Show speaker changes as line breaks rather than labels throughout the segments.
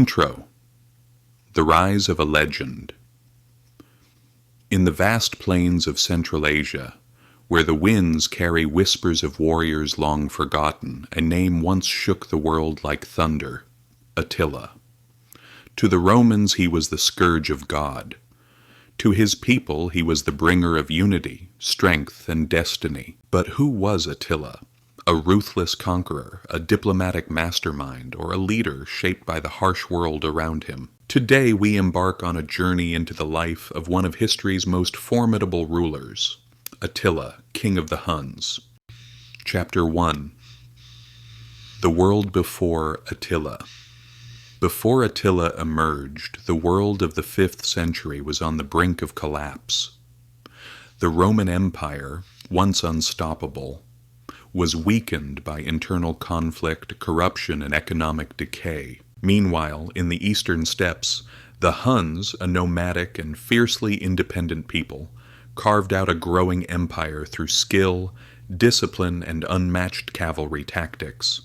Intro. The Rise of a Legend. In the vast plains of Central Asia, where the winds carry whispers of warriors long forgotten, a name once shook the world like thunder: Attila. To the Romans he was the Scourge of God. To his people he was the bringer of unity, strength, and destiny. But who was Attila? A ruthless conqueror, a diplomatic mastermind, or a leader shaped by the harsh world around him? Today we embark on a journey into the life of one of history's most formidable rulers, Attila, King of the Huns. Chapter 1. The World Before Attila. Before Attila emerged, the world of the 5th century was on the brink of collapse. The Roman Empire, once unstoppable, was weakened by internal conflict, corruption, and economic decay. Meanwhile, in the eastern steppes, the Huns, a nomadic and fiercely independent people, carved out a growing empire through skill, discipline, and unmatched cavalry tactics.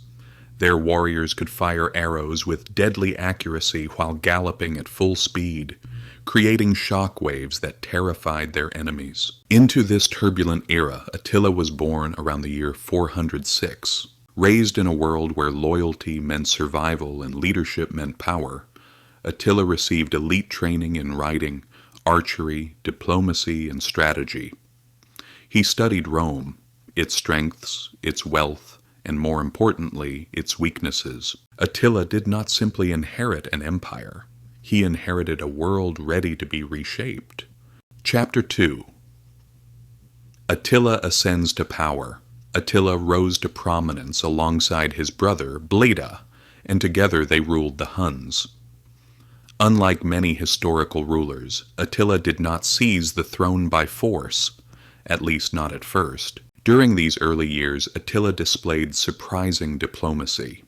Their warriors could fire arrows with deadly accuracy while galloping at full speed, creating shock waves that terrified their enemies. Into this turbulent era, Attila was born around the year 406. Raised in a world where loyalty meant survival and leadership meant power, Attila received elite training in riding, archery, diplomacy, and strategy. He studied Rome, its strengths, its wealth, and more importantly, its weaknesses. Attila did not simply inherit an empire. He inherited a world ready to be reshaped. Chapter 2. Attila ascends to power. Attila rose to prominence alongside his brother, Bleda, and together they ruled the Huns. Unlike many historical rulers, Attila did not seize the throne by force, at least not at first. During these early years, Attila displayed surprising diplomacy.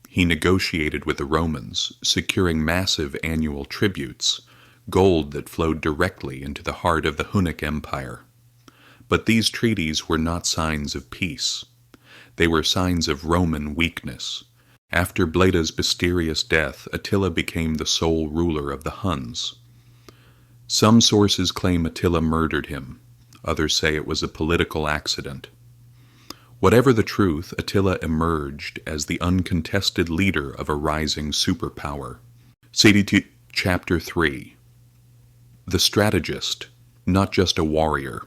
He negotiated with the Romans, securing massive annual tributes, gold that flowed directly into the heart of the Hunnic Empire. But these treaties were not signs of peace. They were signs of Roman weakness. After Bleda's mysterious death, Attila became the sole ruler of the Huns. Some sources claim Attila murdered him. Others say it was a political accident. Whatever the truth, Attila emerged as the uncontested leader of a rising superpower. Chapter 3. The Strategist, not just a warrior.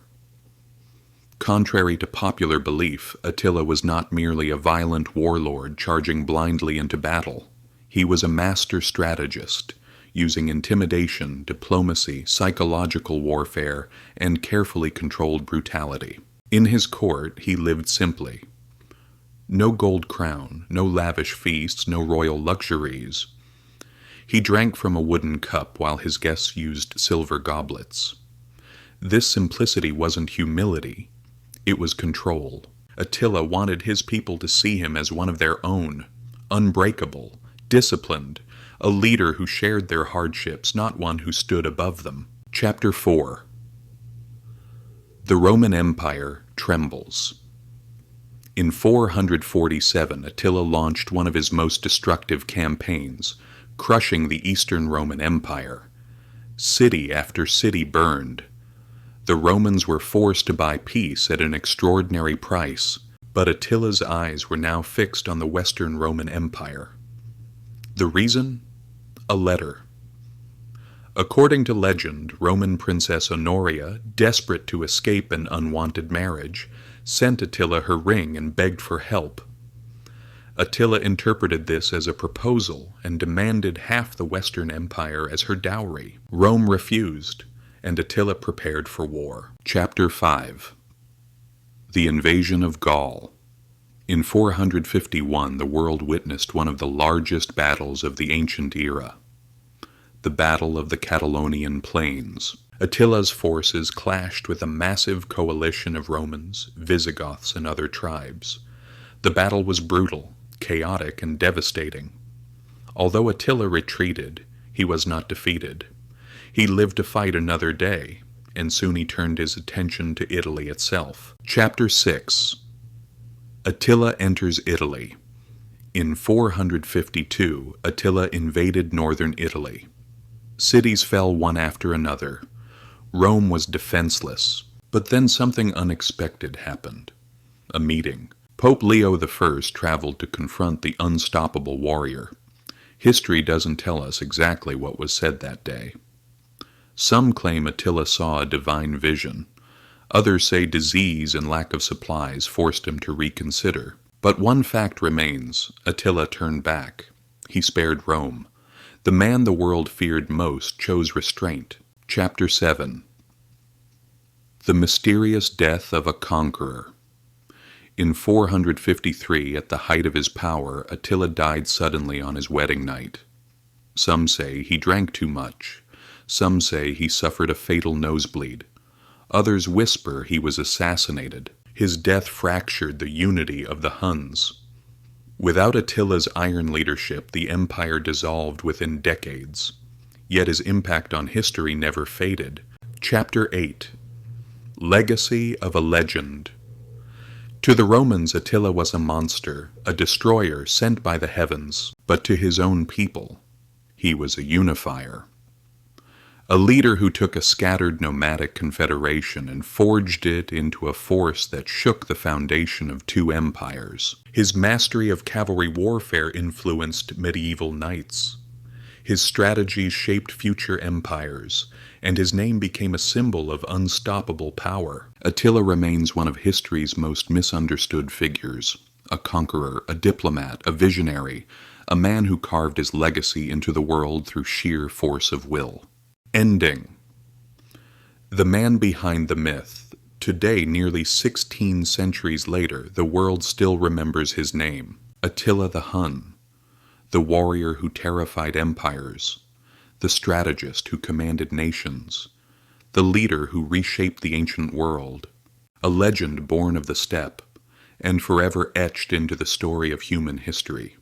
Contrary to popular belief, Attila was not merely a violent warlord charging blindly into battle. He was a master strategist, using intimidation, diplomacy, psychological warfare, and carefully controlled brutality. In his court, he lived simply. No gold crown, no lavish feasts, no royal luxuries. He drank from a wooden cup while his guests used silver goblets. This simplicity wasn't humility, it was control. Attila wanted his people to see him as one of their own, unbreakable, disciplined, a leader who shared their hardships, not one who stood above them. Chapter 4. The Roman Empire trembles. In 447, Attila launched one of his most destructive campaigns, crushing the Eastern Roman Empire. City after city burned. The Romans were forced to buy peace at an extraordinary price, but Attila's eyes were now fixed on the Western Roman Empire. The reason? A letter. According to legend, Roman Princess Honoria, desperate to escape an unwanted marriage, sent Attila her ring and begged for help. Attila interpreted this as a proposal and demanded half the Western Empire as her dowry. Rome refused, and Attila prepared for war. Chapter 5. The Invasion of Gaul. In 451, the world witnessed one of the largest battles of the ancient era. The Battle of the Catalonian Plains. Attila's forces clashed with a massive coalition of Romans, Visigoths, and other tribes. The battle was brutal, chaotic, and devastating. Although Attila retreated, he was not defeated. He lived to fight another day, and soon he turned his attention to Italy itself. Chapter 6. Attila enters Italy. In 452, Attila invaded northern Italy. Cities fell one after another. Rome was defenseless. But then something unexpected happened. A meeting. Pope Leo I traveled to confront the unstoppable warrior. History doesn't tell us exactly what was said that day. Some claim Attila saw a divine vision. Others say disease and lack of supplies forced him to reconsider. But one fact remains: Attila turned back. He spared Rome. The man the world feared most chose restraint. Chapter 7. The mysterious death of a conqueror. In 453, at the height of his power, Attila died suddenly on his wedding night. Some say he drank too much. Some say he suffered a fatal nosebleed. Others whisper he was assassinated. His death fractured the unity of the Huns. Without Attila's iron leadership, the empire dissolved within decades. Yet his impact on history never faded. Chapter 8. Legacy of a Legend. To the Romans, Attila was a monster, a destroyer sent by the heavens, but to his own people, he was a unifier. A leader who took a scattered nomadic confederation and forged it into a force that shook the foundation of two empires. His mastery of cavalry warfare influenced medieval knights. His strategies shaped future empires, and his name became a symbol of unstoppable power. Attila remains one of history's most misunderstood figures, a conqueror, a diplomat, a visionary, a man who carved his legacy into the world through sheer force of will. Ending. The man behind the myth. Today, nearly 16 centuries later, the world still remembers his name, Attila the Hun, the warrior who terrified empires, the strategist who commanded nations, the leader who reshaped the ancient world, a legend born of the steppe, and forever etched into the story of human history.